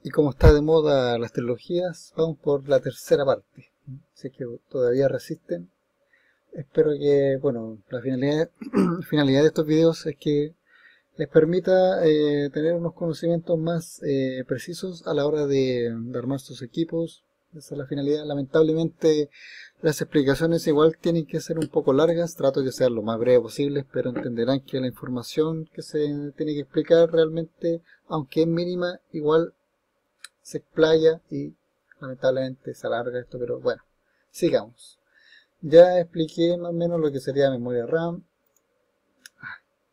Y como está de moda las trilogías, vamos por la tercera parte. Así que todavía resisten. Espero que, bueno, la finalidad de estos videos es que les permita tener unos conocimientos más precisos a la hora de armar sus equipos. Esa es la finalidad. Lamentablemente las explicaciones igual tienen que ser un poco largas. Trato de ser lo más breve posible, pero entenderán que la información que se tiene que explicar realmente, aunque es mínima, igual se explaya y lamentablemente se alarga esto, pero bueno, sigamos. Ya expliqué más o menos lo que sería memoria RAM,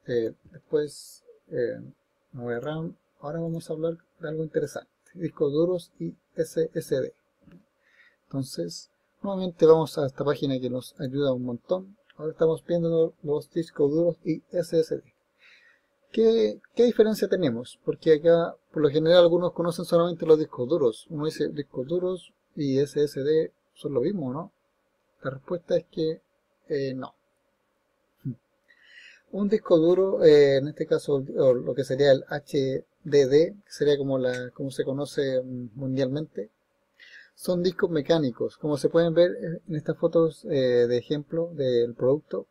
después memoria RAM. Ahora vamos a hablar de algo interesante, discos duros y SSD. Entonces, nuevamente vamos a esta página que nos ayuda un montón. Ahora estamos viendo los discos duros y SSD. ¿Qué diferencia tenemos? Porque acá, por lo general, algunos conocen solamente los discos duros. Uno dice discos duros y SSD son lo mismo, ¿no? La respuesta es que no. Un disco duro, en este caso, o lo que sería el HDD, que sería como se conoce mundialmente, son discos mecánicos. Como se pueden ver en estas fotos de ejemplo del producto,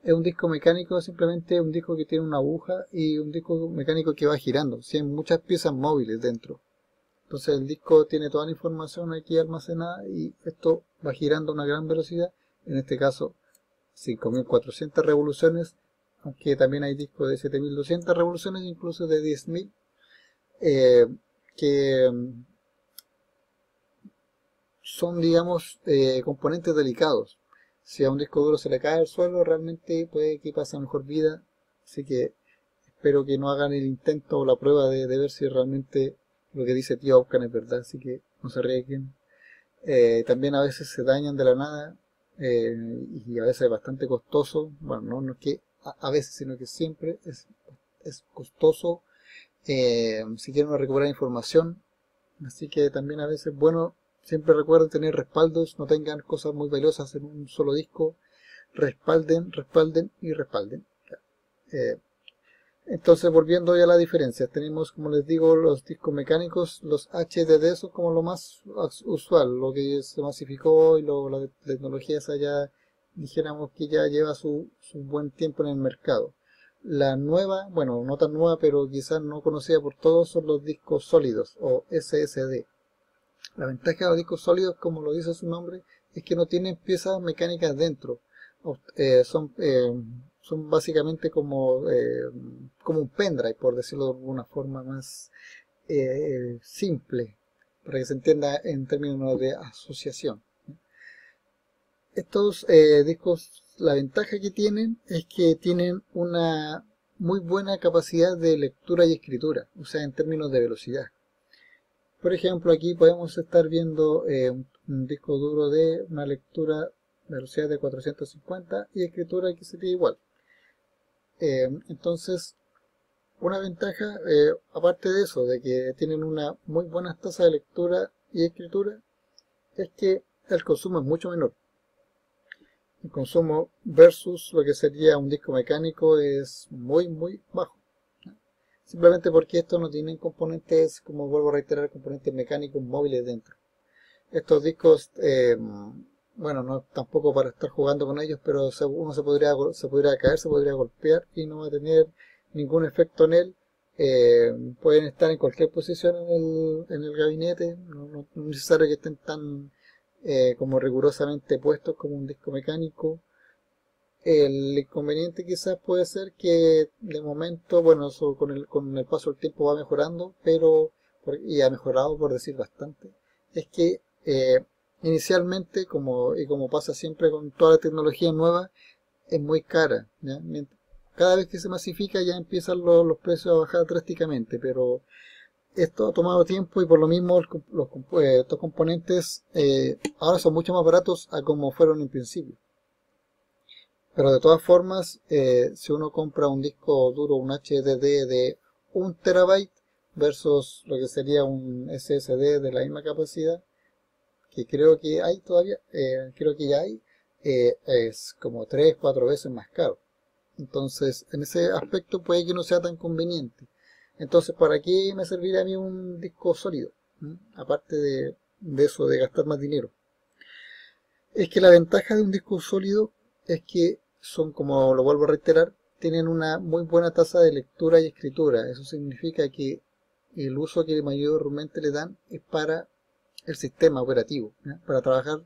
es un disco mecánico, simplemente un disco que tiene una aguja y un disco mecánico que va girando. Si hay muchas piezas móviles dentro. Entonces el disco tiene toda la información aquí almacenada y esto va girando a una gran velocidad. En este caso 5400 revoluciones, aunque también hay discos de 7200 revoluciones, incluso de 10000, eh, que son, digamos, componentes delicados. Si a un disco duro se le cae al suelo, realmente puede que pase a mejor vida. Así que espero que no hagan el intento o la prueba de ver si realmente lo que dice tío Aucan es verdad. Así que no se arriesguen. También a veces se dañan de la nada eh, y a veces es bastante costoso. Bueno, no es que a veces, sino que siempre es costoso si quieren recuperar información. Así que también a veces, bueno, siempre recuerden tener respaldos, no tengan cosas muy valiosas en un solo disco. Respalden y respalden. Eh, entonces, volviendo ya a la diferencia, tenemos, como les digo, los discos mecánicos, los HDD son como lo más usual, lo que se masificó y la tecnología esa ya, dijéramos que ya lleva su buen tiempo en el mercado. La nueva, bueno, no tan nueva, pero quizás no conocida por todos, son los discos sólidos o SSD. La ventaja de los discos sólidos, como lo dice su nombre, es que no tienen piezas mecánicas dentro. Son básicamente como un pendrive, por decirlo de alguna forma más simple, para que se entienda en términos de asociación. Estos discos, la ventaja que tienen es que tienen una muy buena capacidad de lectura y escritura, o sea, en términos de velocidad. Por ejemplo, aquí podemos estar viendo un disco duro de una lectura de velocidad de 450 y escritura que sería igual. Entonces, una ventaja, aparte de eso, de que tienen una muy buena tasa de lectura y escritura, es que el consumo es mucho menor. El consumo versus lo que sería un disco mecánico es muy bajo. Simplemente porque estos no tienen componentes, como vuelvo a reiterar, componentes mecánicos móviles dentro. Estos discos, bueno, no tampoco para estar jugando con ellos, pero uno se podría caer, se podría golpear y no va a tener ningún efecto en él. Pueden estar en cualquier posición en el gabinete, no es necesario que estén tan como rigurosamente puestos como un disco mecánico. El inconveniente quizás puede ser que de momento, bueno, eso con el paso del tiempo va mejorando, pero, y ha mejorado por decir bastante, es que inicialmente, como pasa siempre con toda la tecnología nueva, es muy cara, ¿ya? Cada vez que se masifica ya empiezan los precios a bajar drásticamente, pero esto ha tomado tiempo y por lo mismo estos componentes ahora son mucho más baratos a como fueron en principio. Pero de todas formas, si uno compra un disco duro, un HDD de 1 TB versus lo que sería un SSD de la misma capacidad, que creo que hay todavía, creo que ya hay, es como 3, 4 veces más caro. Entonces, en ese aspecto puede que no sea tan conveniente. Entonces, ¿para qué me serviría a mí un disco sólido? Aparte de eso, de gastar más dinero. Es que la ventaja de un disco sólido es que son, como lo vuelvo a reiterar, tienen una muy buena tasa de lectura y escritura. Eso significa que el uso que mayormente le dan es para el sistema operativo, ¿ya? Para trabajar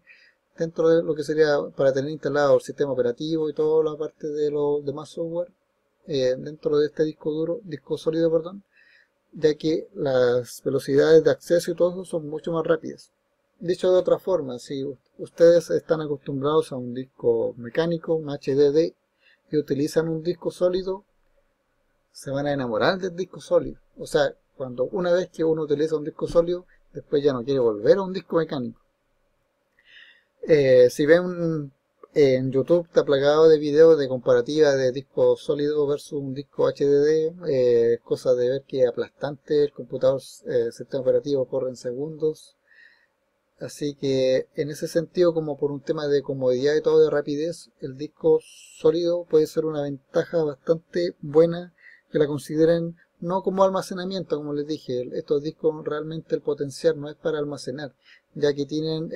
dentro de lo que sería, para tener instalado el sistema operativo y toda la parte de los demás software dentro de este disco duro, disco sólido, perdón, ya que las velocidades de acceso y todo eso son mucho más rápidas. Dicho de otra forma, si ustedes están acostumbrados a un disco mecánico, un HDD, y utilizan un disco sólido, se van a enamorar del disco sólido. O sea, cuando una vez que uno utiliza un disco sólido, después ya no quiere volver a un disco mecánico. Si ven en YouTube, está plagado de videos de comparativa de disco sólido versus un disco HDD, cosa de ver que aplastante el computador, sistema operativo corre en segundos. Así que en ese sentido, como por un tema de comodidad y todo de rapidez, el disco sólido puede ser una ventaja bastante buena que la consideren no como almacenamiento, como les dije. Estos discos realmente el potencial no es para almacenar, ya que tienen,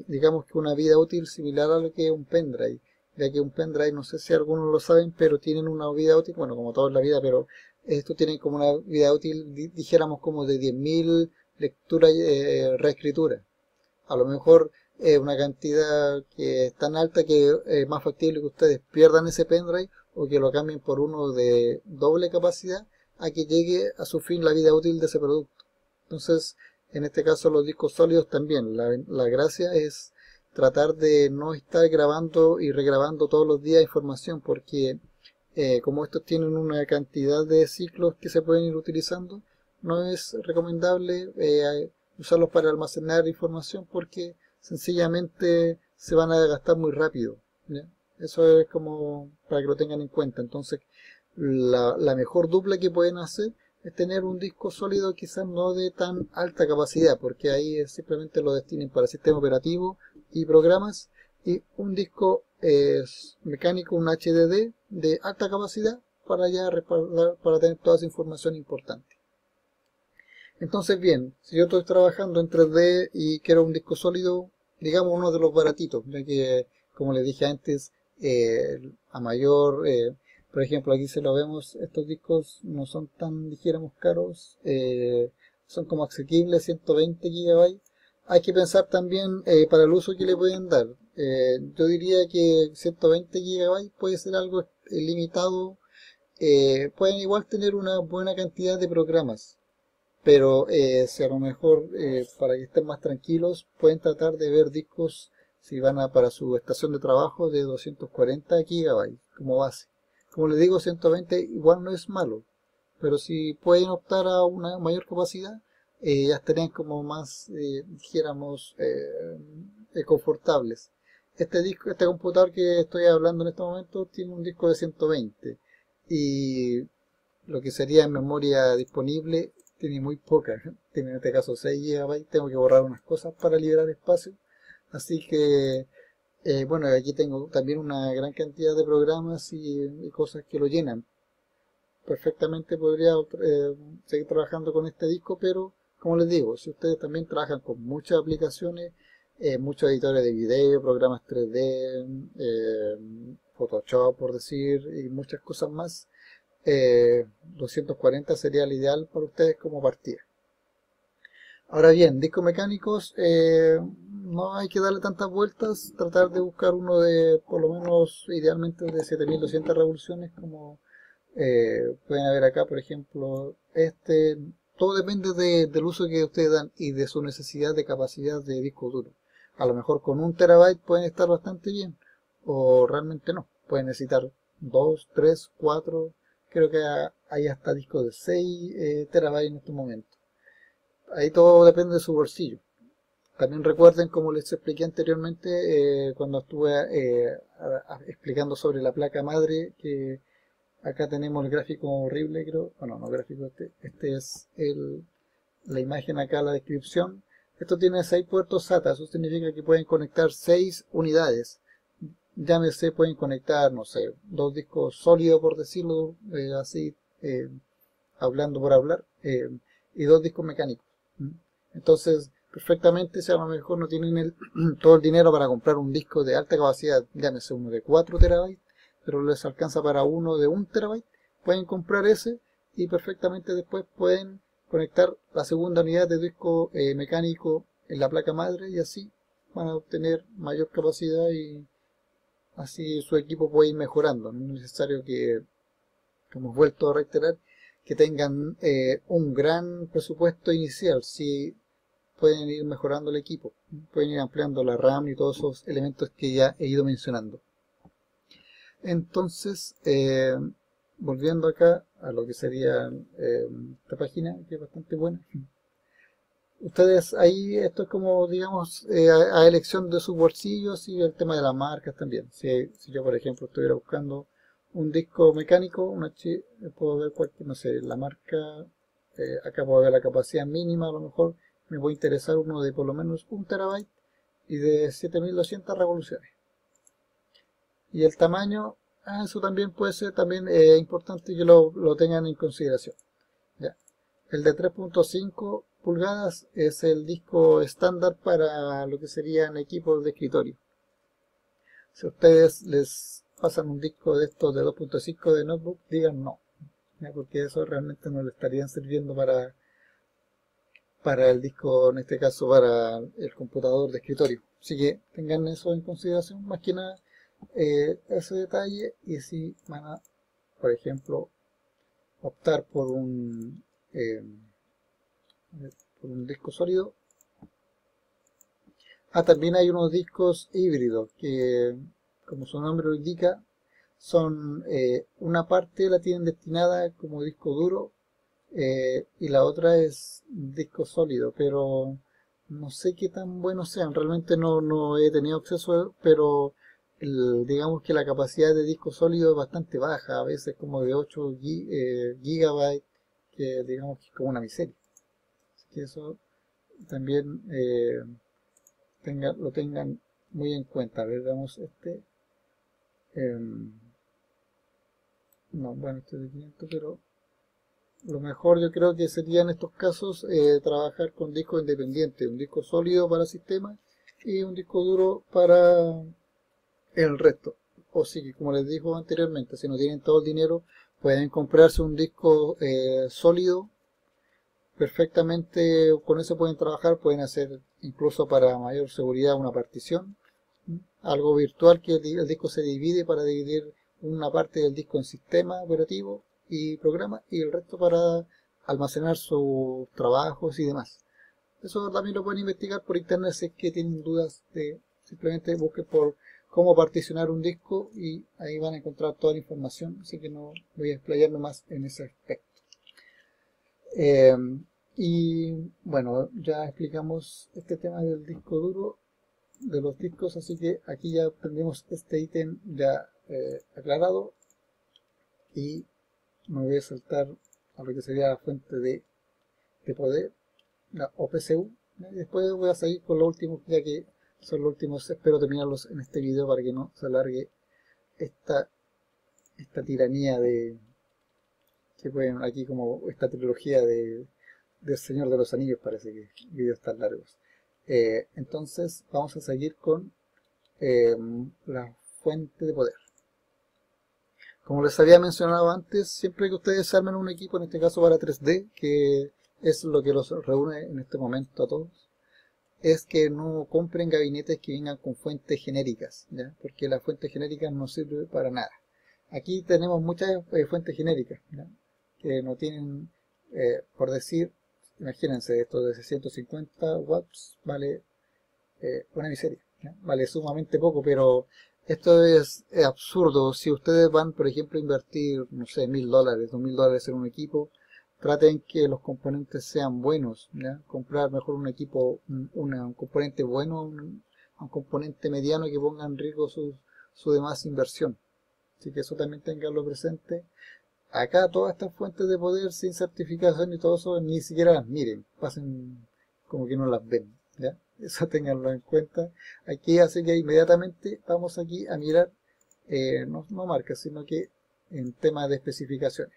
digamos que una vida útil similar a lo que es un pendrive, ya que un pendrive, no sé si algunos lo saben, pero tienen una vida útil, bueno, como todo en la vida, pero estos tienen como una vida útil, dijéramos como de 10.000 lecturas, reescrituras. A lo mejor una cantidad que es tan alta que es más factible que ustedes pierdan ese pendrive o que lo cambien por uno de doble capacidad a que llegue a su fin la vida útil de ese producto. Entonces, en este caso los discos sólidos también. La gracia es tratar de no estar grabando y regrabando todos los días información porque como estos tienen una cantidad de ciclos que se pueden ir utilizando, no es recomendable usarlos para almacenar información porque sencillamente se van a gastar muy rápido, ¿ya? Eso es como para que lo tengan en cuenta. Entonces, la mejor dupla que pueden hacer es tener un disco sólido quizás no de tan alta capacidad, porque ahí simplemente lo destinen para sistema operativo y programas, y un disco mecánico, un HDD de alta capacidad para ya respaldar, para tener toda esa información importante. Entonces, bien, si yo estoy trabajando en 3D y quiero un disco sólido, digamos uno de los baratitos, ya que, como les dije antes, a mayor, por ejemplo, aquí se lo vemos, estos discos no son tan, dijéramos, caros, son como asequibles, 120 GB. Hay que pensar también para el uso que le pueden dar. Yo diría que 120 GB puede ser algo limitado. Pueden igual tener una buena cantidad de programas, pero si a lo mejor para que estén más tranquilos pueden tratar de ver discos si van para su estación de trabajo de 240 GB como base. Como les digo, 120 igual no es malo, pero si pueden optar a una mayor capacidad, ya estarían como más, dijéramos, confortables. Este computador que estoy hablando en este momento tiene un disco de 120 y lo que sería en memoria disponible tiene muy poca, tiene en este caso 6 GB, tengo que borrar unas cosas para liberar espacio, así que bueno, aquí tengo también una gran cantidad de programas y cosas que lo llenan. Perfectamente podría seguir trabajando con este disco, pero como les digo, si ustedes también trabajan con muchas aplicaciones, muchos editores de video, programas 3D, Photoshop por decir, y muchas cosas más, 240 sería el ideal para ustedes como partida. Ahora bien, discos mecánicos, no hay que darle tantas vueltas, tratar de buscar uno de, por lo menos, idealmente de 7200 revoluciones, como pueden ver acá, por ejemplo, todo depende del uso que ustedes dan y de su necesidad de capacidad de disco duro. A lo mejor con 1 TB pueden estar bastante bien, o realmente no, pueden necesitar 2, 3, 4, creo que hay hasta discos de 6 TB en estos momentos. Ahí todo depende de su bolsillo. También recuerden, como les expliqué anteriormente, cuando estuve explicando sobre la placa madre, que acá tenemos el gráfico horrible, creo. Bueno, no gráfico, este es la imagen acá, la descripción. Esto tiene 6 puertos SATA, eso significa que pueden conectar 6 unidades. Llámese, pueden conectar, no sé, 2 discos sólidos, por decirlo así, hablando por hablar, y 2 discos mecánicos. Entonces, perfectamente, si a lo mejor no tienen todo el dinero para comprar un disco de alta capacidad, llámese uno de 4 terabytes, pero les alcanza para uno de 1 terabyte, pueden comprar ese y perfectamente después pueden conectar la segunda unidad de disco mecánico en la placa madre y así van a obtener mayor capacidad y así su equipo puede ir mejorando. No es necesario que, como hemos vuelto a reiterar, que tengan un gran presupuesto inicial. Si pueden ir mejorando el equipo, pueden ir ampliando la RAM y todos esos elementos que ya he ido mencionando. Entonces, volviendo acá a lo que sería esta página, que es bastante buena. Ustedes ahí, esto es como, digamos, a elección de sus bolsillos y el tema de las marcas también. Si yo, por ejemplo, estuviera buscando un disco mecánico, puedo ver cualquier, no sé, la marca, acá puedo ver la capacidad mínima, a lo mejor me puede interesar uno de por lo menos 1 terabyte y de 7200 revoluciones. Y el tamaño, eso también puede ser también importante que lo tengan en consideración. ¿Ya? El de 3.5 pulgadas es el disco estándar para lo que serían equipos de escritorio. Si ustedes les pasan un disco de estos de 2.5 de notebook, digan no, ¿ya? Porque eso realmente no le estarían sirviendo para el disco, en este caso para el computador de escritorio. Así que tengan eso en consideración, más que nada ese detalle, y si van a, por ejemplo, optar por un disco sólido. También hay unos discos híbridos que, como su nombre lo indica, son una parte la tienen destinada como disco duro y la otra es disco sólido, pero no sé qué tan buenos sean. Realmente no he tenido acceso, pero digamos que la capacidad de disco sólido es bastante baja, a veces como de 8 gigabytes, que digamos que es como una miseria. Así que eso también lo tengan muy en cuenta. A ver, veamos este. No, bueno, este es de 500, pero lo mejor yo creo que sería en estos casos trabajar con discos independientes, un disco sólido para sistemas y un disco duro para el resto. O sí, como les dijo anteriormente, si no tienen todo el dinero, pueden comprarse un disco sólido. Perfectamente con eso pueden trabajar, pueden hacer incluso para mayor seguridad una partición, algo virtual que el disco se divide para dividir una parte del disco en sistema operativo y programa y el resto para almacenar sus trabajos y demás. Eso también lo pueden investigar por internet si es que tienen dudas, simplemente busquen por cómo particionar un disco y ahí van a encontrar toda la información, así que no voy a explayarme más en ese aspecto. Y bueno, ya explicamos este tema del disco duro, de los discos, así que aquí ya tendremos este ítem ya aclarado y me voy a saltar a lo que sería la fuente de poder, la OPCU, y después voy a seguir con los últimos, ya que son los últimos, espero terminarlos en este video para que no se alargue esta tiranía que pueden aquí como esta trilogía del Señor de los Anillos, parece que videos tan largos. Entonces vamos a seguir con la fuente de poder. Como les había mencionado antes, siempre que ustedes armen un equipo, en este caso para 3D, que es lo que los reúne en este momento a todos, es que no compren gabinetes que vengan con fuentes genéricas, ¿ya? Porque las fuentes genéricas no sirven para nada. Aquí tenemos muchas fuentes genéricas, ¿ya? Que no tienen, por decir, imagínense, esto de 650 watts vale una miseria, ¿ya? Vale sumamente poco, pero esto es absurdo. Si ustedes van, por ejemplo, a invertir, no sé, $1000, $2000 en un equipo, traten que los componentes sean buenos, ¿ya? Comprar mejor un equipo, un componente bueno, un componente mediano que ponga en riesgo su demás inversión. Así que eso también tenganlo presente. Acá todas estas fuentes de poder sin certificación y todo eso ni siquiera las miren, pasen como que no las ven, ¿ya? Eso tenganlo en cuenta. Aquí así que inmediatamente vamos aquí a mirar, no marcas, sino que en tema de especificaciones.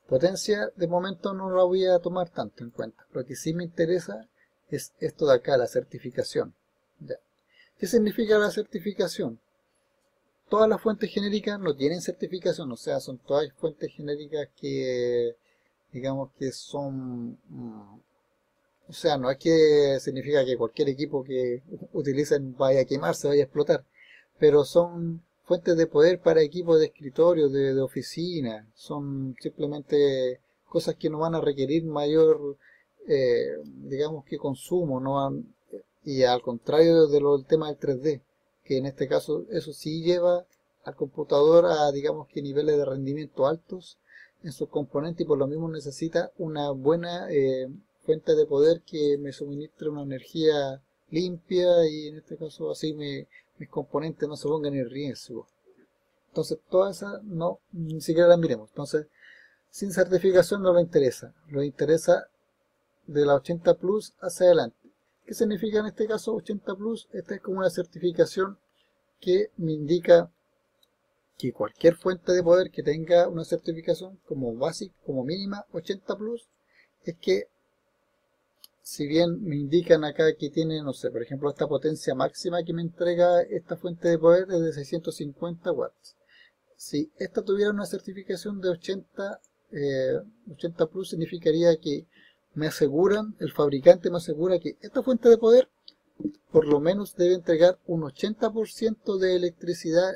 Potencia de momento no la voy a tomar tanto en cuenta. Lo que sí me interesa es esto de acá, la certificación. ¿Ya? ¿Qué significa la certificación? Todas las fuentes genéricas no tienen certificación, o sea, son todas fuentes genéricas que, digamos que son, o sea, no es que significa que cualquier equipo que utilicen vaya a quemarse, vaya a explotar, pero son fuentes de poder para equipos de escritorio, de oficina, son simplemente cosas que no van a requerir mayor, digamos que consumo, no van, y al contrario de lo del tema del 3D, que en este caso eso sí lleva al computador a, digamos que niveles de rendimiento altos en sus componentes y por lo mismo necesita una buena fuente de poder que me suministre una energía limpia y en este caso así mis componentes no se pongan en riesgo. Entonces todas esas no, ni siquiera las miremos. Entonces sin certificación no lo interesa. Lo interesa de la 80 Plus hacia adelante. ¿Qué significa en este caso 80 Plus? Esta es como una certificación que me indica que cualquier fuente de poder que tenga una certificación como básica, como mínima 80 Plus, es que si bien me indican acá que tiene, no sé, por ejemplo, esta potencia máxima que me entrega esta fuente de poder es de 650 watts. Si esta tuviera una certificación de 80 Plus, significaría que me aseguran, el fabricante me asegura que esta fuente de poder por lo menos debe entregar un 80% de electricidad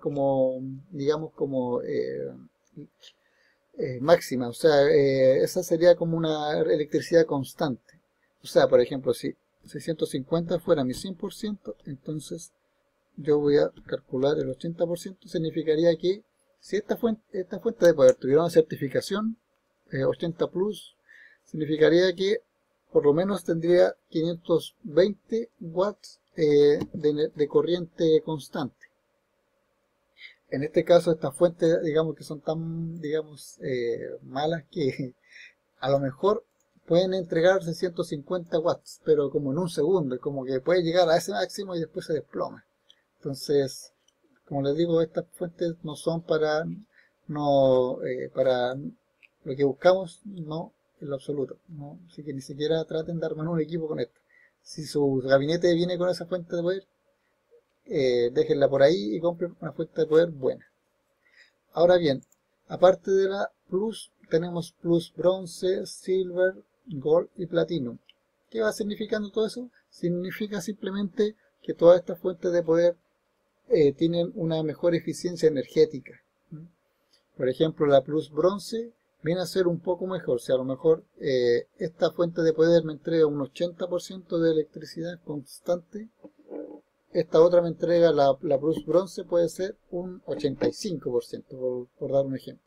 como, digamos, como máxima. O sea, esa sería como una electricidad constante. O sea, por ejemplo, si 650 fuera mi 100%, entonces yo voy a calcular el 80%, significaría que si esta fuente de poder tuviera una certificación 80 Plus, significaría que por lo menos tendría 520 watts de corriente constante. En este caso estas fuentes, digamos que son tan, digamos, malas que a lo mejor pueden entregarse 150 watts, pero como en un segundo, como que puede llegar a ese máximo y después se desploma. Entonces, como les digo, estas fuentes no son para, no, para lo que buscamos, no en lo absoluto. No, así que ni siquiera traten de armar un equipo con esto. Si su gabinete viene con esa fuente de poder, déjenla por ahí y compren una fuente de poder buena. Ahora bien, aparte de la Plus, tenemos Plus Bronce, Silver, Gold y Platinum. ¿Qué va significando todo eso? Significa simplemente que todas estas fuentes de poder tienen una mejor eficiencia energética. Por ejemplo, la Plus Bronce viene a ser un poco mejor. O sea, a lo mejor esta fuente de poder me entrega un 80% de electricidad constante. Esta otra me entrega, la Plus Bronce puede ser un 85%, por dar un ejemplo.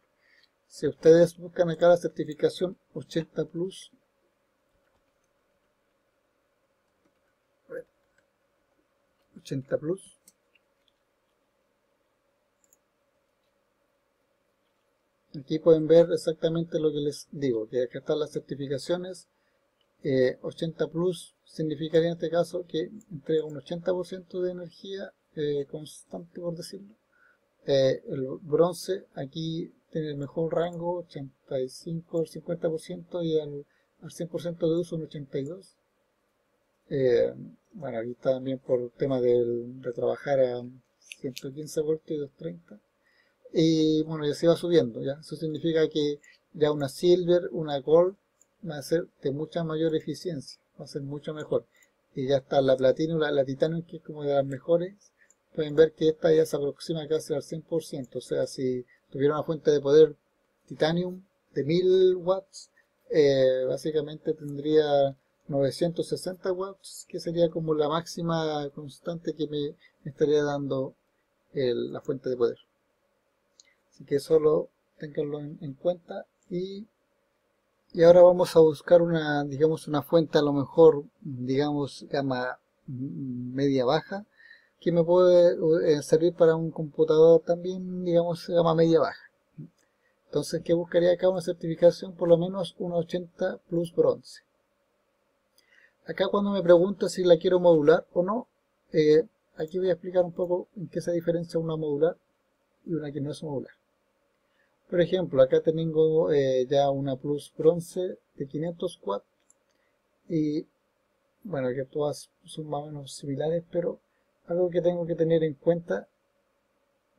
Si ustedes buscan acá la certificación 80 Plus, 80 Plus, aquí pueden ver exactamente lo que les digo, que acá están las certificaciones. 80 Plus significaría en este caso que entrega un 80% de energía constante, por decirlo. El bronce aquí tiene el mejor rango, 85 al 50% y al 100% de uso un 82%. Bueno, aquí está también por el tema de trabajar a 115 voltios y 230. Y bueno, ya se va subiendo, ¿ya? Eso significa que ya una Silver, una Gold va a ser de mucha mayor eficiencia, va a ser mucho mejor. Y ya está la Platinum, la Titanium, que es como de las mejores. Pueden ver que esta ya se aproxima casi al 100%. O sea, si tuviera una fuente de poder Titanium de 1000 watts, básicamente tendría 960 watts, que sería como la máxima constante que me estaría dando la fuente de poder. Así que solo tenganlo en cuenta y ahora vamos a buscar una, digamos, una fuente a lo mejor, digamos, gama media baja, que me puede servir para un computador también, digamos, gama media baja. Entonces, ¿qué buscaría acá? Una certificación por lo menos un 80 Plus Bronce. Acá cuando me pregunta si la quiero modular o no, aquí voy a explicar un poco en qué se diferencia una modular y una que no es modular. Por ejemplo, acá tengo ya una Plus Bronce de 500 watts y bueno, que todas son más o menos similares, pero algo que tengo que tener en cuenta,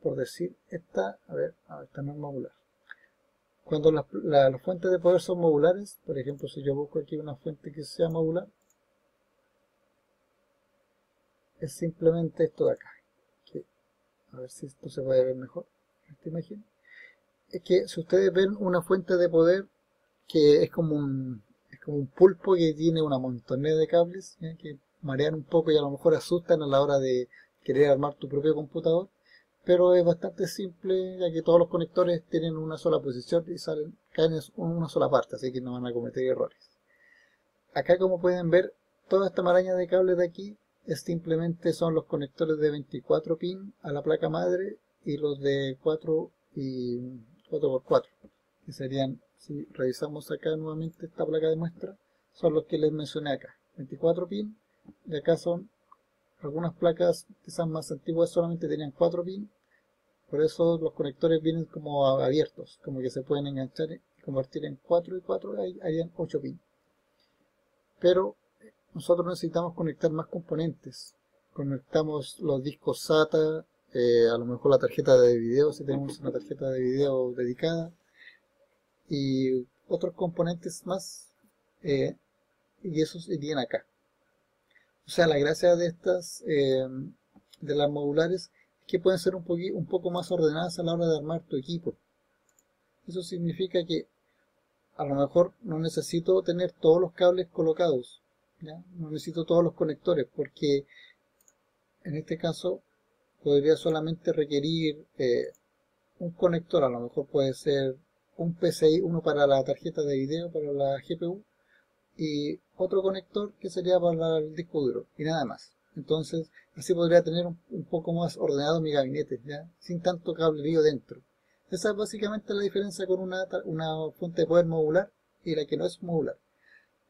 por decir, esta no es modular. Cuando las fuentes de poder son modulares, por ejemplo, si yo busco aquí una fuente que sea modular, es simplemente esto de acá. Que, a ver si esto se puede ver mejor en esta imagen. Es que si ustedes ven una fuente de poder que es como un pulpo que tiene una montonera de cables, ¿ya? Que marean un poco y a lo mejor asustan a la hora de querer armar tu propio computador, pero es bastante simple ya que todos los conectores tienen una sola posición y caen en una sola parte, así que no van a cometer errores. Acá, como pueden ver, toda esta maraña de cables de aquí son los conectores de 24 pin a la placa madre y los de 4 y 4x4, que serían, si revisamos acá nuevamente esta placa de muestra, son los que les mencioné acá, 24 pin, y acá son algunas placas, quizás más antiguas solamente tenían 4 pin, por eso los conectores vienen como abiertos, como que se pueden enganchar y convertir en 4 y 4, ahí harían 8 pin. Pero nosotros necesitamos conectar más componentes. Conectamos los discos SATA, a lo mejor la tarjeta de video, si tenemos una tarjeta de video dedicada, y otros componentes más, y esos irían acá. O sea, la gracia de de las modulares, es que pueden ser un poco más ordenadas a la hora de armar tu equipo. Eso significa que a lo mejor no necesito tener todos los cables colocados, ¿ya? No necesito todos los conectores, porque en este caso podría solamente requerir un conector, a lo mejor puede ser un PCI, uno para la tarjeta de video, para la GPU, y otro conector que sería para el disco duro, y nada más. Entonces, así podría tener un poco más ordenado mi gabinete, ¿ya? Sin tanto cablerío dentro. Esa es básicamente la diferencia con una fuente de poder modular y la que no es modular.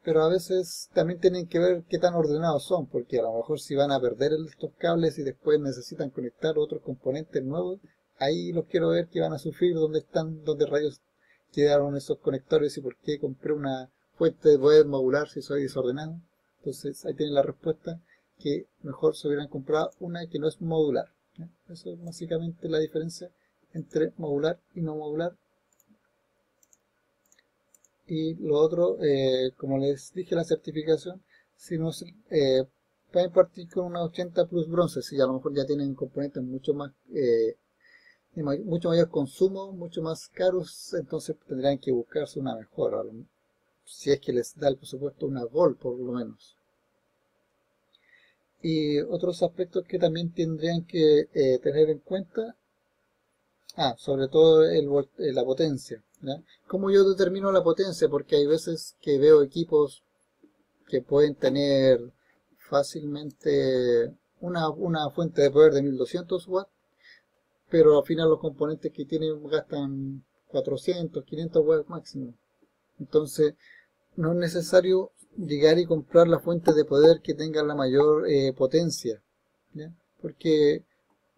Pero a veces también tienen que ver qué tan ordenados son, porque a lo mejor si van a perder estos cables y después necesitan conectar otros componentes nuevos, ahí los quiero ver que van a sufrir, dónde rayos quedaron esos conectores y por qué compré una fuente de poder modular si soy desordenado. Entonces ahí tienen la respuesta, que mejor se hubieran comprado una que no es modular, ¿ya? Eso es básicamente la diferencia entre modular y no modular. Y lo otro, como les dije, la certificación, si no pueden partir con una 80 Plus Bronce, si a lo mejor ya tienen componentes mucho más de mucho mayor consumo, mucho más caros, entonces tendrán que buscarse una mejora, si es que les da el presupuesto una Gold por lo menos. Y otros aspectos que también tendrían que tener en cuenta, sobre todo la potencia, ¿ya? ¿Cómo yo determino la potencia? Porque hay veces que veo equipos que pueden tener fácilmente una fuente de poder de 1200 watts, pero al final los componentes que tienen gastan 400, 500 watts máximo. Entonces, no es necesario llegar y comprar la fuente de poder que tenga la mayor potencia, ¿ya? Porque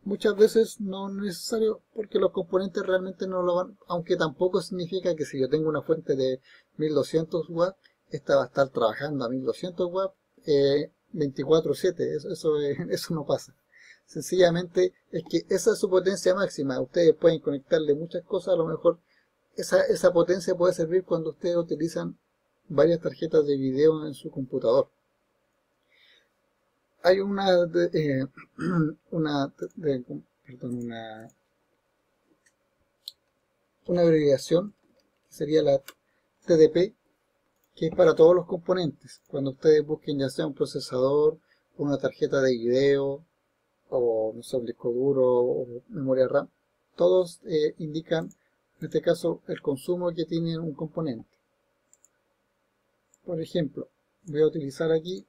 muchas veces no es necesario, porque los componentes realmente no lo van, aunque tampoco significa que si yo tengo una fuente de 1200 watts, esta va a estar trabajando a 1200 watts 24/7, eso no pasa. Sencillamente es que esa es su potencia máxima. Ustedes pueden conectarle muchas cosas, a lo mejor esa potencia puede servir cuando ustedes utilizan varias tarjetas de video en su computador. Hay una abreviación que sería la TDP, que es para todos los componentes. Cuando ustedes busquen ya sea un procesador, una tarjeta de video, o no sé, un disco duro o memoria RAM, todos indican, en este caso, el consumo que tiene un componente. Por ejemplo, voy a utilizar aquí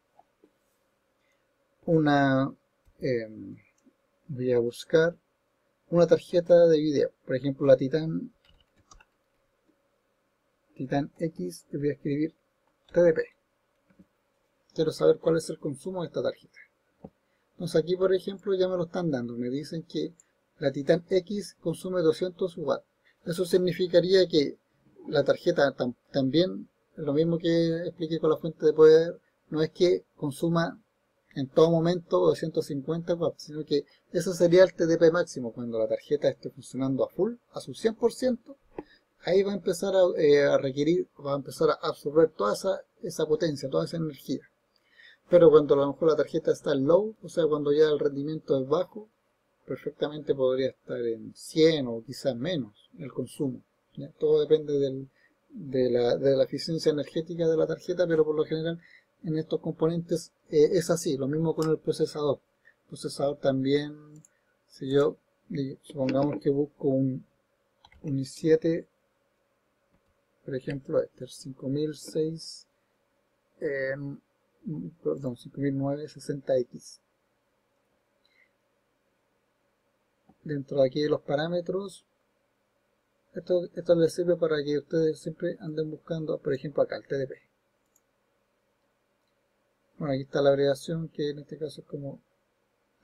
voy a buscar una tarjeta de video, por ejemplo la Titan X, y voy a escribir TDP. Quiero saber cuál es el consumo de esta tarjeta. Entonces aquí, por ejemplo, ya me lo están dando, me dicen que la Titan X consume 200 watts. Eso significaría que la tarjeta también, lo mismo que expliqué con la fuente de poder, no es que consuma en todo momento 250 watts, sino que eso sería el TDP máximo, cuando la tarjeta esté funcionando a full, a su 100%, ahí va a empezar a requerir, va a empezar a absorber toda esa potencia, toda esa energía. Pero cuando a lo mejor la tarjeta está en low, o sea, cuando ya el rendimiento es bajo, perfectamente podría estar en 100 o quizás menos el consumo. ¿Ya? Todo depende de la eficiencia energética de la tarjeta, pero por lo general en estos componentes es así. Lo mismo con el procesador. El procesador también, si yo supongamos que busco un i7, por ejemplo, este es 5006, perdón, 5009 60X. Dentro de aquí de los parámetros, esto les sirve para que ustedes siempre anden buscando, por ejemplo acá, el TDP. Bueno, aquí está la abreviación, que en este caso es como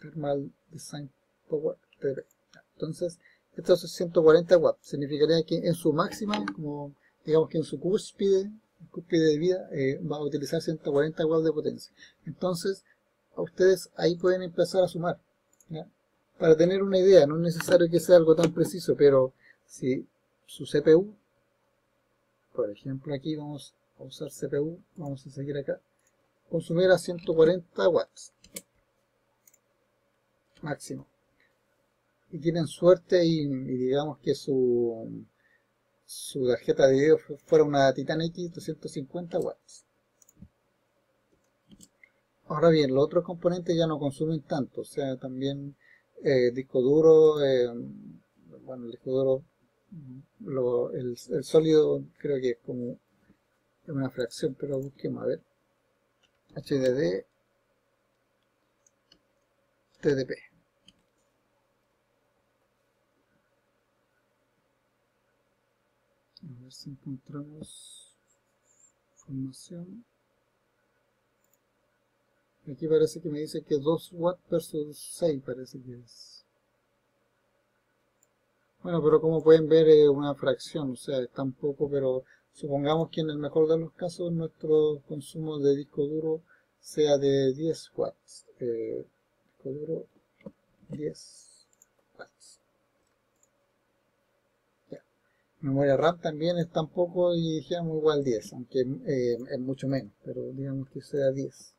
Thermal Design Power TDP. Entonces, estos 140 watts significaría que en su máxima, como digamos que en su cúspide de vida, va a utilizar 140 watts de potencia. Entonces, a ustedes ahí pueden empezar a sumar, ¿ya? Para tener una idea, no es necesario que sea algo tan preciso, pero si su CPU, por ejemplo aquí vamos a usar CPU, vamos a seguir acá, consumiera 140 watts máximo, y tienen suerte y digamos que su tarjeta de video fuera una Titan X 250 watts. Ahora bien, los otros componentes ya no consumen tanto, o sea, también disco duro, bueno, el disco duro, el sólido creo que es como una fracción, pero busquemos a ver. HDD, TDP. A ver si encontramos información. Aquí parece que me dice que 2 watts versus 6 parece que es. Bueno, pero como pueden ver es una fracción, o sea, es tan poco, pero supongamos que en el mejor de los casos nuestro consumo de disco duro sea de 10 watts. Disco duro 10 watts. Ya. Memoria RAM también es tan poco y dijéramos igual 10, aunque es mucho menos, pero digamos que sea 10.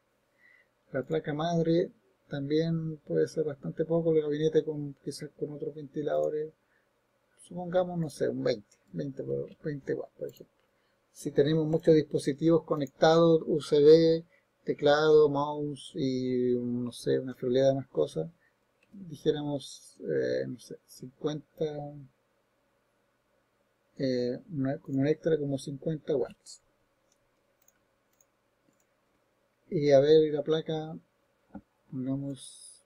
La placa madre también puede ser bastante poco, el gabinete quizás con otros ventiladores, supongamos, no sé, un 20 watts, por ejemplo. Si tenemos muchos dispositivos conectados, USB, teclado, mouse y, no sé, una friolera de más cosas, dijéramos, no sé, 50, como un extra, como 50 watts. Y a ver, la placa, pongamos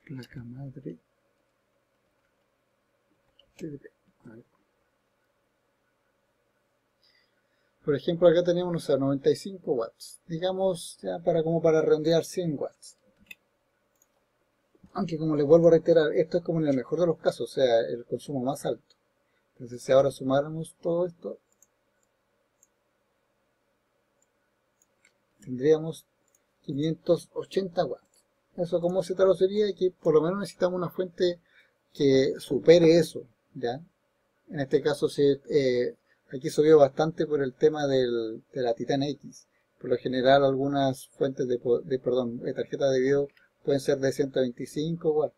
placa madre TDP. Por ejemplo, acá tenemos, no sé, 95 watts. Digamos, ya como para redondear 100 watts. Aunque como les vuelvo a reiterar, esto es como en el mejor de los casos, o sea, el consumo más alto. Entonces, si ahora sumáramos todo esto, tendríamos 580 watts. Eso como se traduciría que por lo menos necesitamos una fuente que supere eso, ¿ya? En este caso, aquí subió bastante por el tema de la Titan X. Por lo general, algunas fuentes de tarjeta de video pueden ser de 125 watts.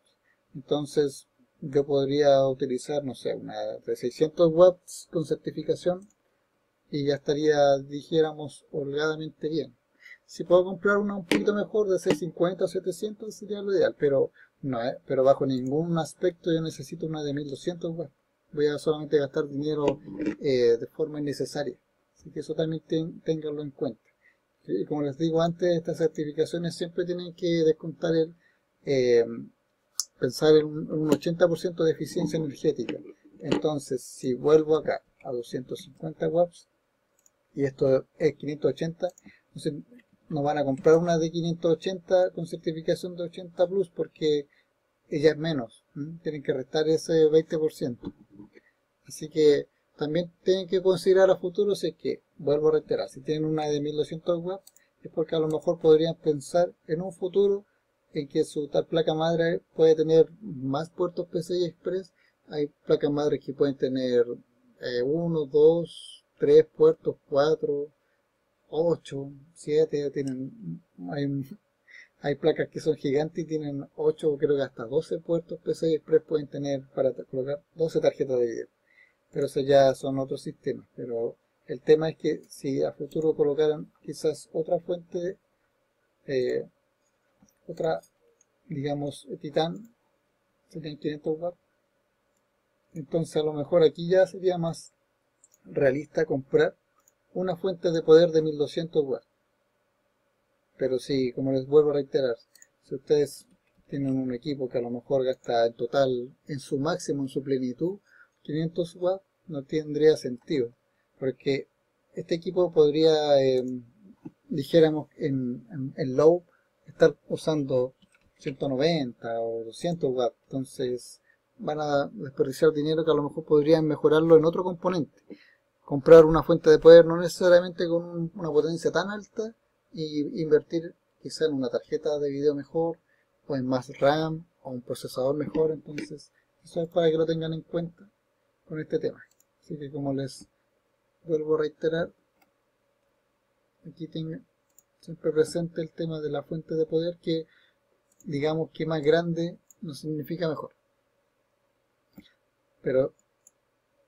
Entonces, yo podría utilizar, no sé, una de 600 watts con certificación y ya estaría, dijéramos, holgadamente bien. Si puedo comprar una un poquito mejor de 650 o 700 sería lo ideal, pero no, pero bajo ningún aspecto yo necesito una de 1200 watts. Voy a solamente gastar dinero de forma innecesaria. Así que eso también ténganlo en cuenta. Y como les digo antes, estas certificaciones siempre tienen que descontar eh, pensar en un 80% de eficiencia energética. Entonces, si vuelvo acá a 250 watts, y esto es 580, entonces no van a comprar una de 580 con certificación de 80 plus porque y ya es menos. Tienen que restar ese 20%. Así que también tienen que considerar a futuro si es que, vuelvo a reiterar, si tienen una de 1200 watts, es porque a lo mejor podrían pensar en un futuro en que su tal placa madre puede tener más puertos PCI Express. Hay placas madres que pueden tener 1, 2, 3 puertos, 4, 8, 7, hay placas que son gigantes y tienen 8, creo que hasta 12 puertos PCI Express pueden tener para colocar 12 tarjetas de video. Pero eso ya son otros sistemas. Pero el tema es que si a futuro colocaran quizás otra fuente, eh, otra, digamos, Titan, serían 500 watts, entonces a lo mejor aquí ya sería más realista comprar una fuente de poder de 1200 watts. Pero sí, como les vuelvo a reiterar, si ustedes tienen un equipo que a lo mejor gasta en total, en su máximo, en su plenitud, 500 watts, no tendría sentido. Porque este equipo podría, dijéramos, en low, estar usando 190 o 200 watts. Entonces van a desperdiciar dinero que a lo mejor podrían mejorarlo en otro componente. Comprar una fuente de poder no necesariamente con una potencia tan alta y invertir quizá en una tarjeta de video mejor o en más RAM o un procesador mejor. Entonces eso es para que lo tengan en cuenta con este tema. Así que como les vuelvo a reiterar, aquí tengan siempre presente el tema de la fuente de poder, que digamos que más grande no significa mejor, pero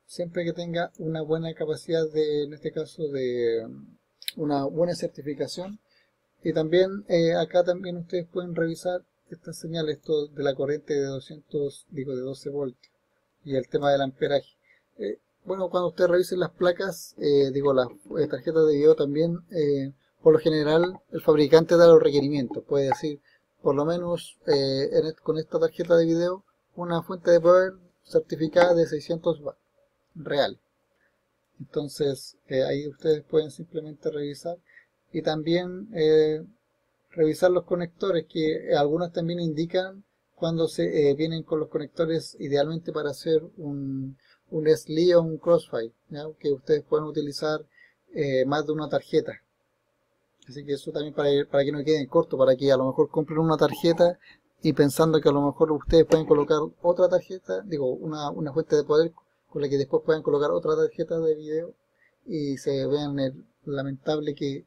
siempre que tenga una buena capacidad de, en este caso, de una buena certificación. Y también acá también ustedes pueden revisar estas señales, esto de la corriente de 200, digo de 12 voltios y el tema del amperaje. Bueno, cuando ustedes revisen las placas, digo las tarjetas de video también, por lo general el fabricante da los requerimientos, puede decir por lo menos con esta tarjeta de video una fuente de poder certificada de 600 watts real. Entonces ahí ustedes pueden simplemente revisar y también revisar los conectores, que algunos también indican cuando se vienen con los conectores idealmente para hacer un SLI o un Crossfire, ¿ya? Que ustedes pueden utilizar más de una tarjeta. Así que eso también para que no queden cortos, para que a lo mejor compren una tarjeta y pensando que a lo mejor ustedes pueden colocar otra tarjeta, digo, una fuente de poder con la que después puedan colocar otra tarjeta de video y se vean lamentable que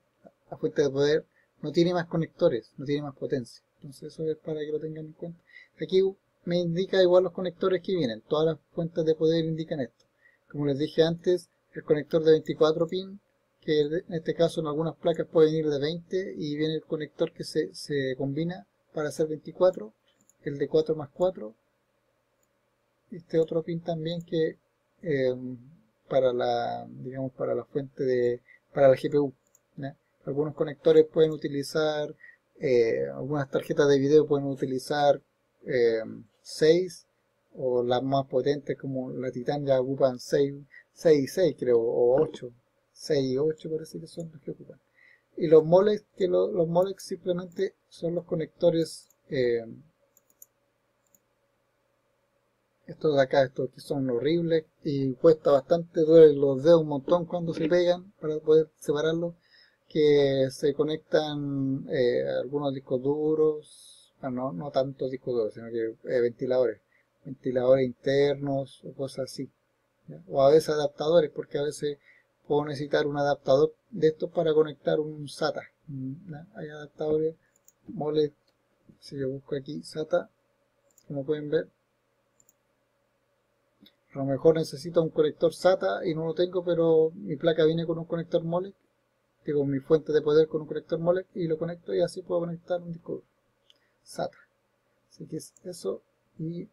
la fuente de poder no tiene más conectores, no tiene más potencia. Entonces eso es para que lo tengan en cuenta. Aquí me indica igual los conectores que vienen, todas las fuentes de poder indican esto. Como les dije antes, el conector de 24 pin, que en este caso en algunas placas pueden ir de 20 y viene el conector que se combina para hacer 24, el de 4 más 4, este otro pin también que eh, para la, digamos, para la fuente de, para la GPU, ¿ya? Algunos conectores pueden utilizar, algunas tarjetas de video pueden utilizar 6, o las más potentes como la Titan ya ocupan 6 y 6 creo, o 8, 6 y 8 parece que son los que ocupan. Y los Molex, que los Molex simplemente son los conectores, estos de acá, estos que son horribles y cuesta bastante, duelen los dedos un montón cuando se pegan para poder separarlos, que se conectan algunos discos duros, bueno, no tantos discos duros, sino que ventiladores internos o cosas así, ¿ya? O a veces adaptadores, porque a veces puedo necesitar un adaptador de estos para conectar un SATA, ¿ya? Hay adaptadores Molex, si yo busco aquí SATA, como pueden ver, a lo mejor necesito un conector SATA y no lo tengo, pero mi placa viene con un conector Molex, digo mi fuente de poder con un conector Molex y lo conecto y así puedo conectar un disco SATA. Así que es eso. Y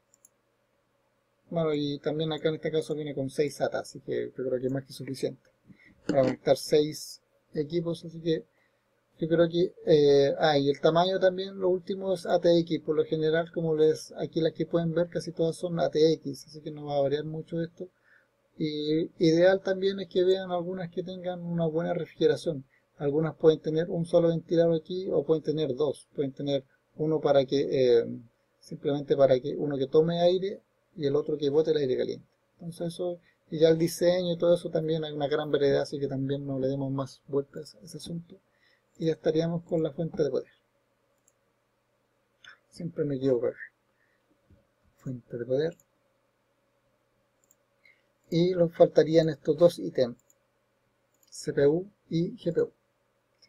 bueno, y también acá en este caso viene con 6 SATA, así que yo creo que es más que suficiente para conectar 6 equipos, así que yo creo que, y el tamaño también, lo último es ATX, por lo general, como aquí las que pueden ver, casi todas son ATX, así que no va a variar mucho esto. Y ideal también es que vean algunas que tengan una buena refrigeración. Algunas pueden tener un solo ventilador aquí o pueden tener dos. Pueden tener uno para que simplemente para que uno que tome aire y el otro que bote el aire caliente. Entonces eso, y ya el diseño y todo eso también hay una gran variedad, así que también no le demos más vueltas a ese asunto. Y ya estaríamos con la fuente de poder. Siempre me equivoco. Fuente de poder. Y nos faltarían estos dos ítems, CPU y GPU.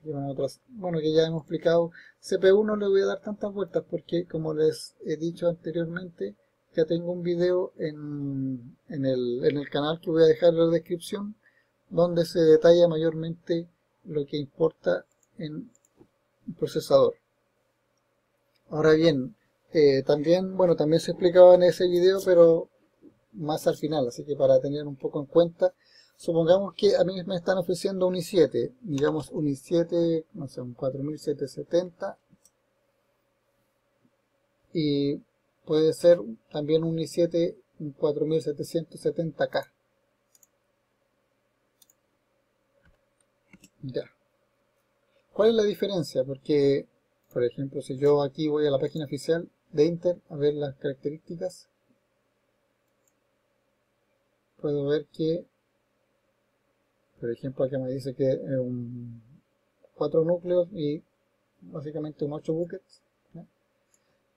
Bueno, que ya hemos explicado, CPU no le voy a dar tantas vueltas porque, como les he dicho anteriormente, ya tengo un video en el canal que voy a dejar en la descripción, donde se detalla mayormente lo que importa en un procesador. Ahora bien, también se explicaba en ese video, pero más al final, así que para tener un poco en cuenta, supongamos que a mí me están ofreciendo un i7, digamos un i7, no sé, un 4770, y puede ser también un i7, un 4770K. Ya. ¿Cuál es la diferencia? Porque, por ejemplo, si yo aquí voy a la página oficial de Intel a ver las características, puedo ver que, por ejemplo, aquí me dice que es un 4 núcleos y básicamente un 8 buckets, ¿no?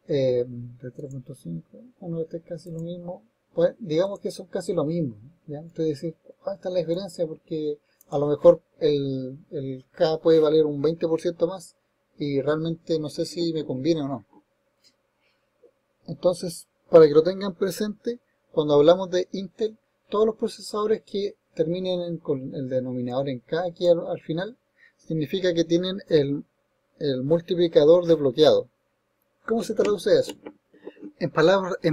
De 3.5, bueno, este es casi lo mismo, pues digamos que son casi lo mismo, ¿ya? Entonces decir, esta es la diferencia porque a lo mejor el K puede valer un 20% más y realmente no sé si me conviene o no. Entonces, para que lo tengan presente, cuando hablamos de Intel, todos los procesadores que terminen con el denominador en K aquí al final, significa que tienen el multiplicador desbloqueado. ¿Cómo se traduce eso? En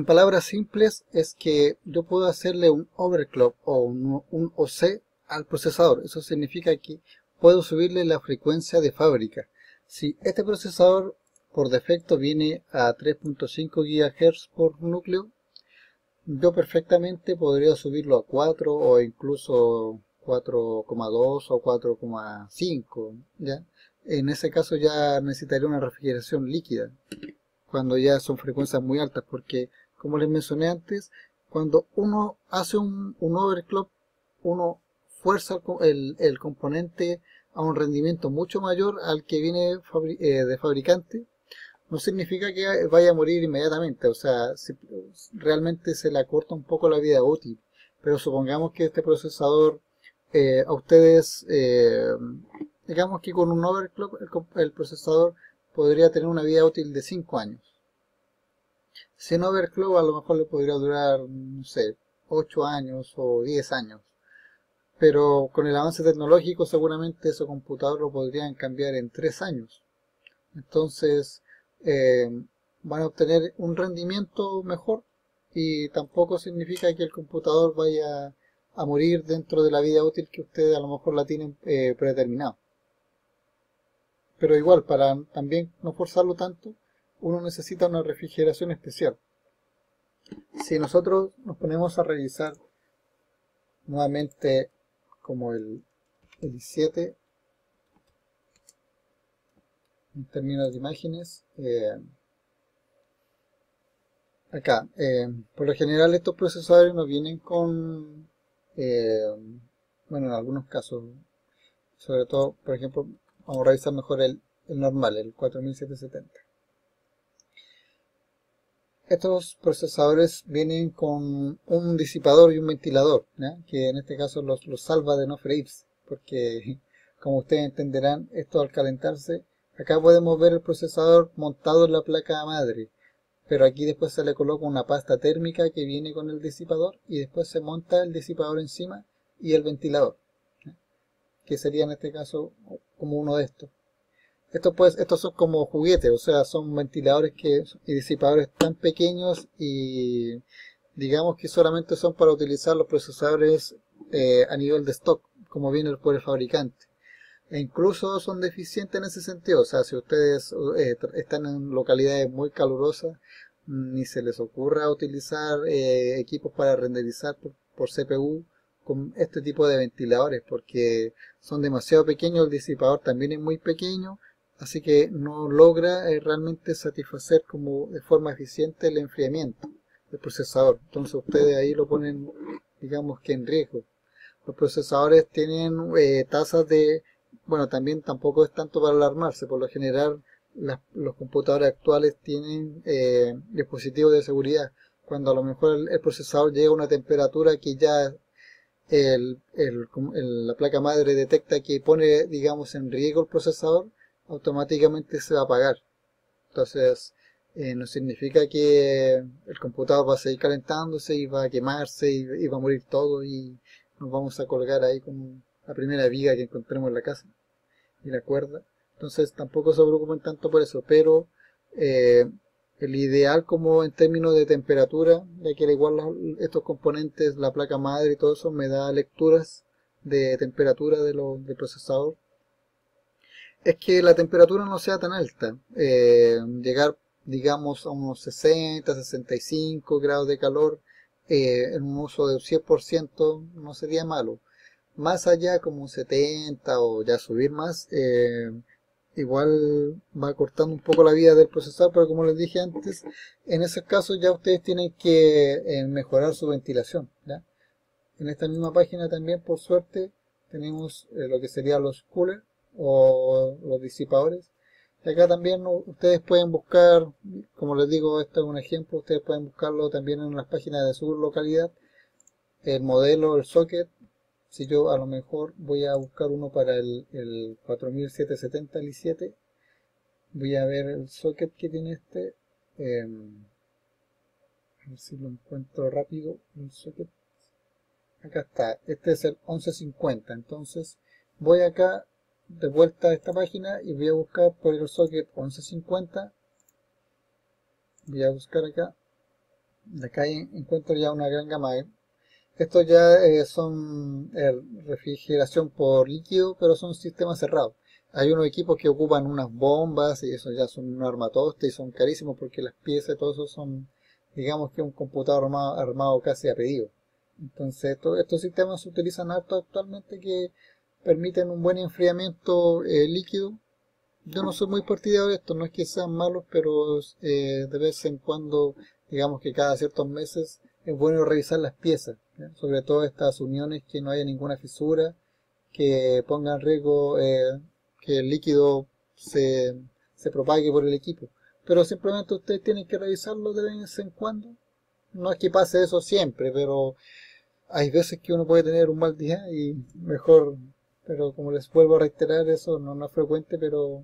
palabras simples es que yo puedo hacerle un overclock o un OC al procesador. Eso significa que puedo subirle la frecuencia de fábrica. Si este procesador por defecto viene a 3.5 GHz por núcleo, yo perfectamente podría subirlo a 4 o incluso 4,2 o 4,5, ¿ya? En ese caso ya necesitaría una refrigeración líquida, cuando ya son frecuencias muy altas, porque como les mencioné antes, cuando uno hace un overclock, uno fuerza el componente a un rendimiento mucho mayor al que viene de fabricante. No significa que vaya a morir inmediatamente, o sea, realmente se le acorta un poco la vida útil, pero supongamos que este procesador a ustedes, digamos que con un overclock el procesador podría tener una vida útil de 5 años. Sin overclock a lo mejor le podría durar, no sé, 8 años o 10 años. Pero con el avance tecnológico seguramente ese computador lo podrían cambiar en 3 años. Entonces eh, van a obtener un rendimiento mejor y tampoco significa que el computador vaya a morir dentro de la vida útil que ustedes a lo mejor la tienen predeterminado. Pero igual, para también no forzarlo tanto, uno necesita una refrigeración especial. Si nosotros nos ponemos a revisar nuevamente como el i7 en términos de imágenes, acá, por lo general estos procesadores no vienen con, eh, bueno, en algunos casos, sobre todo, por ejemplo, vamos a revisar mejor el normal, el 4770. Estos procesadores vienen con un disipador y un ventilador, ¿ya? Que en este caso los salva de no freírse, porque como ustedes entenderán, esto al calentarse, acá podemos ver el procesador montado en la placa madre, pero aquí después se le coloca una pasta térmica que viene con el disipador y después se monta el disipador encima y el ventilador, ¿ya? Que sería en este caso como uno de estos. Estos son como juguetes, o sea, son ventiladores y disipadores tan pequeños y digamos que solamente son para utilizar los procesadores a nivel de stock, como viene por el fabricante. E incluso son deficientes en ese sentido, o sea, si ustedes están en localidades muy calurosas, ni se les ocurra utilizar equipos para renderizar por CPU con este tipo de ventiladores, porque son demasiado pequeños, el disipador también es muy pequeño, así que no logra realmente satisfacer como de forma eficiente el enfriamiento del procesador. Entonces ustedes ahí lo ponen, digamos que en riesgo. Los procesadores tienen tasas de, bueno, también tampoco es tanto para alarmarse. Por lo general los computadores actuales tienen dispositivos de seguridad. Cuando a lo mejor el procesador llega a una temperatura que ya la placa madre detecta que pone, digamos, en riesgo el procesador, automáticamente se va a apagar. Entonces, no significa que el computador va a seguir calentándose y va a quemarse y va a morir todo y nos vamos a colgar ahí con la primera viga que encontremos en la casa y la cuerda. Entonces, tampoco se preocupen tanto por eso, pero eh, el ideal como en términos de temperatura, ya que al igual estos componentes, la placa madre y todo eso, me da lecturas de temperatura del procesador, es que la temperatura no sea tan alta. Llegar, digamos, a unos 60, 65 grados de calor en un uso de un 100% no sería malo. Más allá, como un 70 o ya subir más, igual va cortando un poco la vida del procesador, pero como les dije antes, en esos casos ya ustedes tienen que mejorar su ventilación, ¿ya? En esta misma página también, por suerte, tenemos lo que serían los coolers o los disipadores. Y acá también ustedes pueden buscar, como les digo, esto es un ejemplo, ustedes pueden buscarlo también en las páginas de su localidad, el modelo, el socket. Si yo a lo mejor voy a buscar uno para el 4770 el i7, voy a ver el socket que tiene este, a ver si lo encuentro rápido, el socket. Acá está, este es el 1150, entonces voy acá de vuelta a esta página y voy a buscar por el socket 1150, voy a buscar acá, de acá encuentro ya una gran gama. Estos ya son refrigeración por líquido, pero son sistemas cerrados. Hay unos equipos que ocupan unas bombas y eso ya son un armatoste y son carísimos porque las piezas y todo eso son, digamos que un computador armado casi a pedido. Entonces estos sistemas se utilizan harto actualmente que permiten un buen enfriamiento líquido. Yo no soy muy partidario de esto, no es que sean malos, pero de vez en cuando, digamos que cada ciertos meses, es bueno revisar las piezas, ¿ya? Sobre todo estas uniones, que no haya ninguna fisura, que ponga en riesgo que el líquido se propague por el equipo. Pero simplemente ustedes tienen que revisarlo de vez en cuando. No es que pase eso siempre, pero hay veces que uno puede tener un mal día y mejor, pero como les vuelvo a reiterar, eso no es frecuente, pero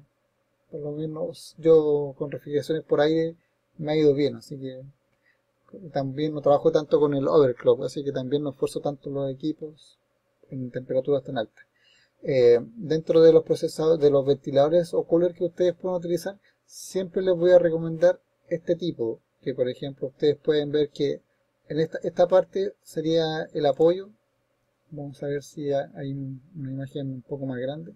por lo menos yo con refrigeraciones por aire me ha ido bien, así que también no trabajo tanto con el overclock, así que también no esfuerzo tanto los equipos en temperaturas tan altas. Dentro de los procesadores, de los ventiladores o coolers que ustedes pueden utilizar, siempre les voy a recomendar este tipo, que por ejemplo ustedes pueden ver que en esta parte sería el apoyo. Vamos a ver si hay una imagen un poco más grande.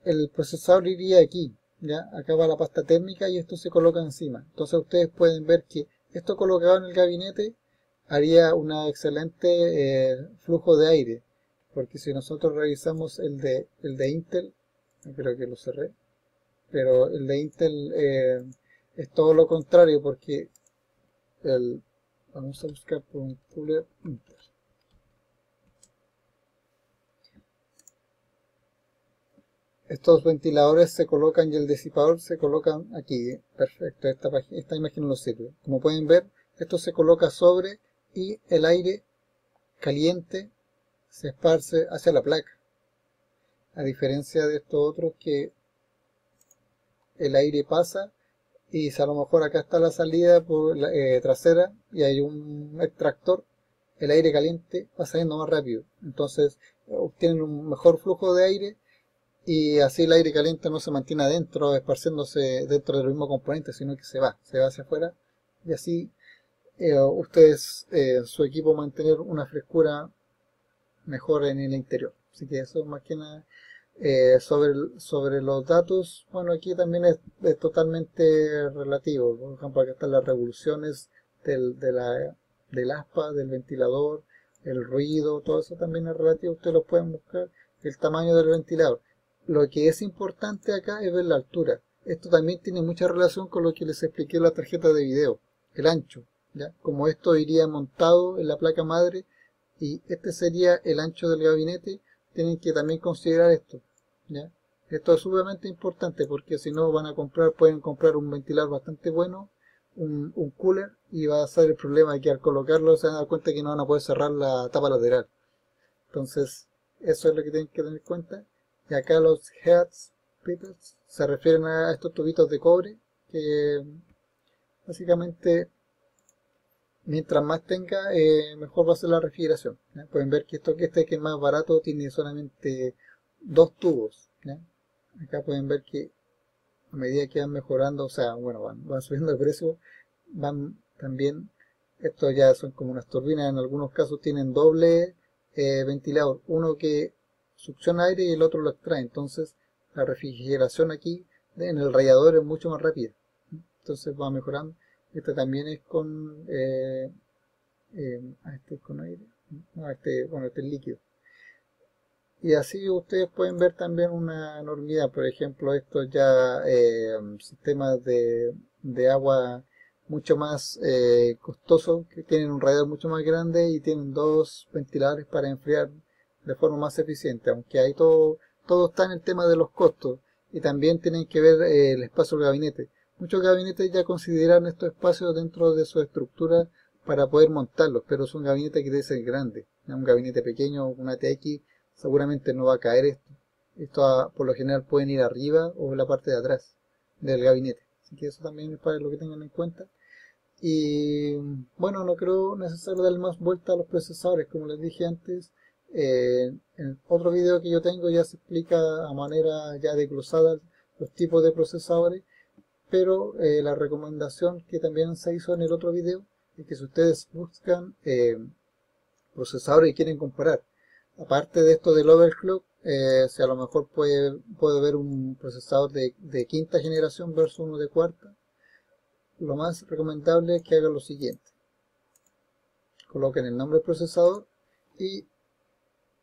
El procesador iría aquí, ya acá va la pasta térmica y esto se coloca encima. Entonces ustedes pueden ver que esto colocado en el gabinete haría un excelente flujo de aire, porque si nosotros revisamos el de Intel, creo que lo cerré, pero el de Intel es todo lo contrario, porque vamos a buscar por un cooler Intel. Estos ventiladores se colocan y el disipador se colocan aquí. Perfecto, esta imagen nos sirve. Como pueden ver, esto se coloca sobre y el aire caliente se esparce hacia la placa. A diferencia de estos otros que el aire pasa y si a lo mejor acá está la salida trasera y hay un extractor, el aire caliente va saliendo más rápido. Entonces obtienen un mejor flujo de aire y así el aire caliente no se mantiene adentro, esparciéndose dentro del mismo componente, sino que se va hacia afuera y así ustedes, su equipo, mantener una frescura mejor en el interior. Así que eso más que nada. Sobre los datos, bueno, aquí también es totalmente relativo. Por ejemplo, acá están las revoluciones del aspa, del ventilador, el ruido, todo eso también es relativo, ustedes lo pueden buscar, el tamaño del ventilador. lo que es importante acá es ver la altura. Esto también tiene mucha relación con lo que les expliqué en la tarjeta de video, el ancho, ¿ya? Como esto iría montado en la placa madre y este sería el ancho del gabinete, tienen que también considerar esto, ¿ya? Esto es sumamente importante porque si no van a comprar, pueden comprar un ventilador bastante bueno, un cooler, y va a ser el problema de que al colocarlo se van a dar cuenta que no van a poder cerrar la tapa lateral. Entonces, eso es lo que tienen que tener en cuenta. Y acá los heads pivots se refieren a estos tubitos de cobre que básicamente mientras más tenga, mejor va a ser la refrigeración, ¿ya? Pueden ver que este que es más barato tiene solamente dos tubos, ¿ya? Acá pueden ver que a medida que van mejorando, o sea, bueno, van subiendo de precio, van también, estos ya son como unas turbinas, en algunos casos tienen doble ventilador, uno que succiona aire y el otro lo extrae, entonces la refrigeración aquí en el radiador es mucho más rápida, entonces va mejorando. Este también es con, este es con aire, no, bueno, este es líquido. Y así ustedes pueden ver también una enormidad, por ejemplo, estos ya sistemas de agua mucho más costosos, que tienen un radiador mucho más grande y tienen dos ventiladores para enfriar de forma más eficiente, aunque ahí todo está en el tema de los costos y también tienen que ver el espacio del gabinete. Muchos gabinetes ya consideran estos espacios dentro de su estructura para poder montarlos, pero es un gabinete que debe ser grande, ¿no? Un gabinete pequeño, una TX, seguramente no va a caer esto. Por lo general pueden ir arriba o en la parte de atrás del gabinete. Así que eso también es para lo que tengan en cuenta. Y bueno, no creo necesario darle más vuelta a los procesadores, como les dije antes. En otro video que yo tengo ya se explica a manera ya desglosada los tipos de procesadores, pero la recomendación que también se hizo en el otro video es que si ustedes buscan procesadores y quieren comparar, aparte de esto del overclock, si a lo mejor puede haber un procesador de quinta generación versus uno de cuarta, lo más recomendable es que hagan lo siguiente: coloquen el nombre del procesador y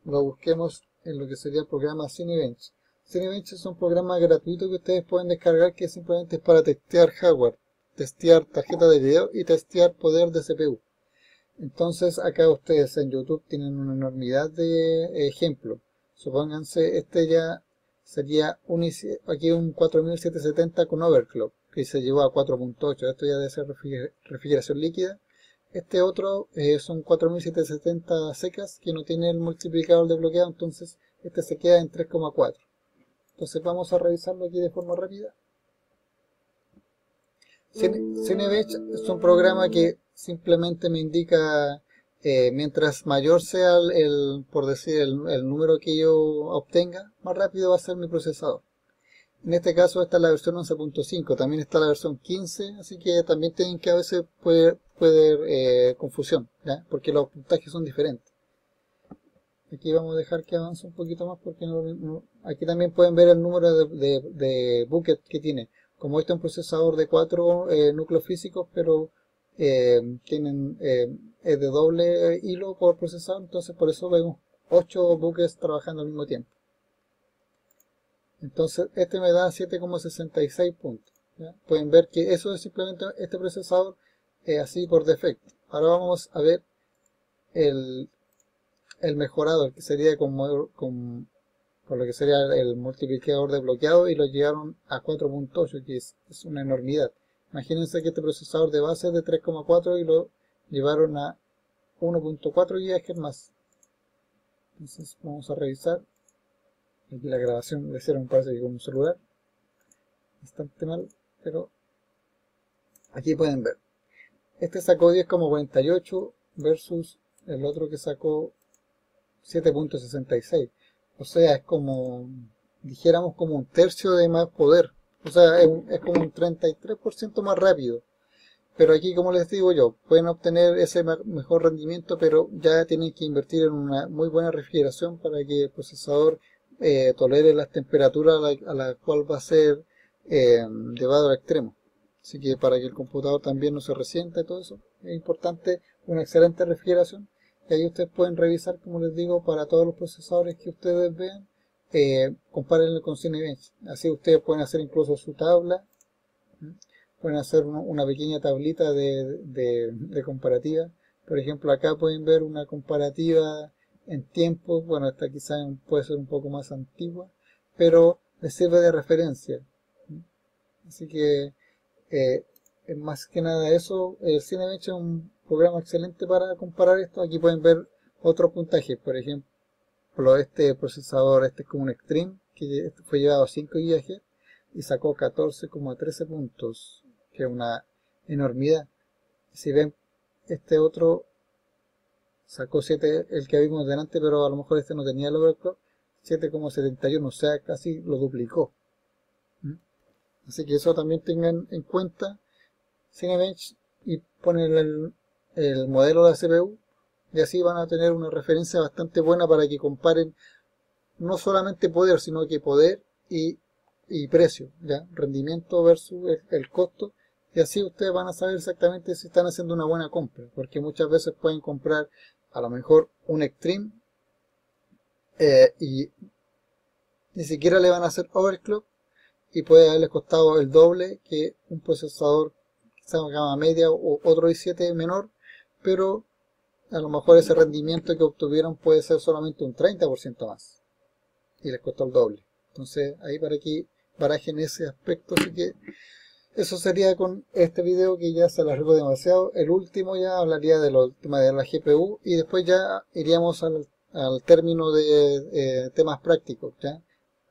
lo busquemos en lo que sería el programa Cinebench. Cinebench es un programa gratuito que ustedes pueden descargar, que simplemente es para testear hardware, testear tarjeta de video y testear poder de CPU. Entonces acá ustedes en YouTube tienen una enormidad de ejemplos. Supónganse, este ya sería aquí un 4770 con overclock, que se llevó a 4.8. Esto ya debe ser refrigeración líquida. Este otro son 4770 secas, que no tiene el multiplicador desbloqueado, entonces este se queda en 3,4. Entonces vamos a revisarlo aquí de forma rápida. Cinebench es un programa que simplemente me indica, mientras mayor sea por decir, el número que yo obtenga, más rápido va a ser mi procesador. En este caso esta es la versión 11.5, también está la versión 15, así que también tienen que a veces puede haber confusión, ¿ya? Porque los puntajes son diferentes. Aquí vamos a dejar que avance un poquito más porque aquí también pueden ver el número de bucket que tiene. Como este es un procesador de 4 núcleos físicos, pero es de doble hilo por procesador, entonces por eso vemos 8 buckets trabajando al mismo tiempo. Entonces este me da 7,66 puntos, ¿ya? Pueden ver que eso es simplemente este procesador así por defecto. Ahora vamos a ver el mejorado, el que sería con lo que sería el multiplicador desbloqueado, y lo llegaron a 4.8, que es una enormidad. Imagínense que este procesador de base es de 3,4 y lo llevaron a 1.4 GHz más. Entonces vamos a revisar. Aquí la grabación le hicieron, parece que con un celular, bastante mal, pero aquí pueden ver. Este sacó 10,48 versus el otro que sacó 7.66. O sea, es como, dijéramos, como un tercio de más poder. O sea, es como un 33% más rápido. Pero aquí, como les digo yo, pueden obtener ese mejor rendimiento, pero ya tienen que invertir en una muy buena refrigeración para que el procesador tolere las temperaturas a la cual va a ser llevado al extremo. Así que para que el computador también no se resienta y todo eso, es importante una excelente refrigeración. Y ahí ustedes pueden revisar, como les digo, para todos los procesadores que ustedes vean, compárenlo con Cinebench. Así ustedes pueden hacer incluso su tabla, pueden hacer una pequeña tablita de comparativa. Por ejemplo, acá pueden ver una comparativa en tiempos. Bueno, esta quizás puede ser un poco más antigua, pero les sirve de referencia. Así que más que nada eso, el Cinebench es un programa excelente para comparar esto. Aquí pueden ver otros puntajes. Por ejemplo, este procesador, este es como un Extreme, que fue llevado a 5 GHz y sacó 14,13 puntos, que es una enormidad. Si ven, este otro sacó 7, el que vimos delante, pero a lo mejor este no tenía el overclock, 7,71, o sea, casi lo duplicó. Así que eso también tengan en cuenta. Cinebench, y ponen el modelo de la CPU, y así van a tener una referencia bastante buena para que comparen no solamente poder, sino que poder y precio, ¿ya? Rendimiento versus el costo, y así ustedes van a saber exactamente si están haciendo una buena compra, porque muchas veces pueden comprar a lo mejor un Extreme y ni siquiera le van a hacer overclock y puede haberles costado el doble que un procesador quizá gama media o otro i7 menor, pero a lo mejor ese rendimiento que obtuvieron puede ser solamente un 30% más y les costó el doble. Entonces ahí para que barajen ese aspecto. Así que eso sería con este video, que ya se alargó demasiado. El último ya hablaría de lo último de la GPU y después ya iríamos al término de temas prácticos, ¿ya?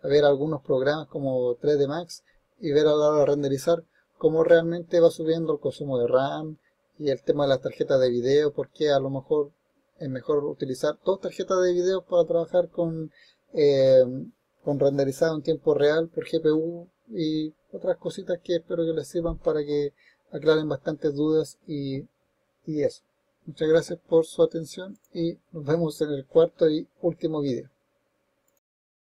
A ver algunos programas como 3D Max y ver a la hora de renderizar cómo realmente va subiendo el consumo de RAM y el tema de las tarjetas de video, porque a lo mejor es mejor utilizar dos tarjetas de video para trabajar eh, con renderizado en tiempo real por GPU y otras cositas que espero que les sirvan para que aclaren bastantes dudas y eso. Muchas gracias por su atención y nos vemos en el cuarto y último video.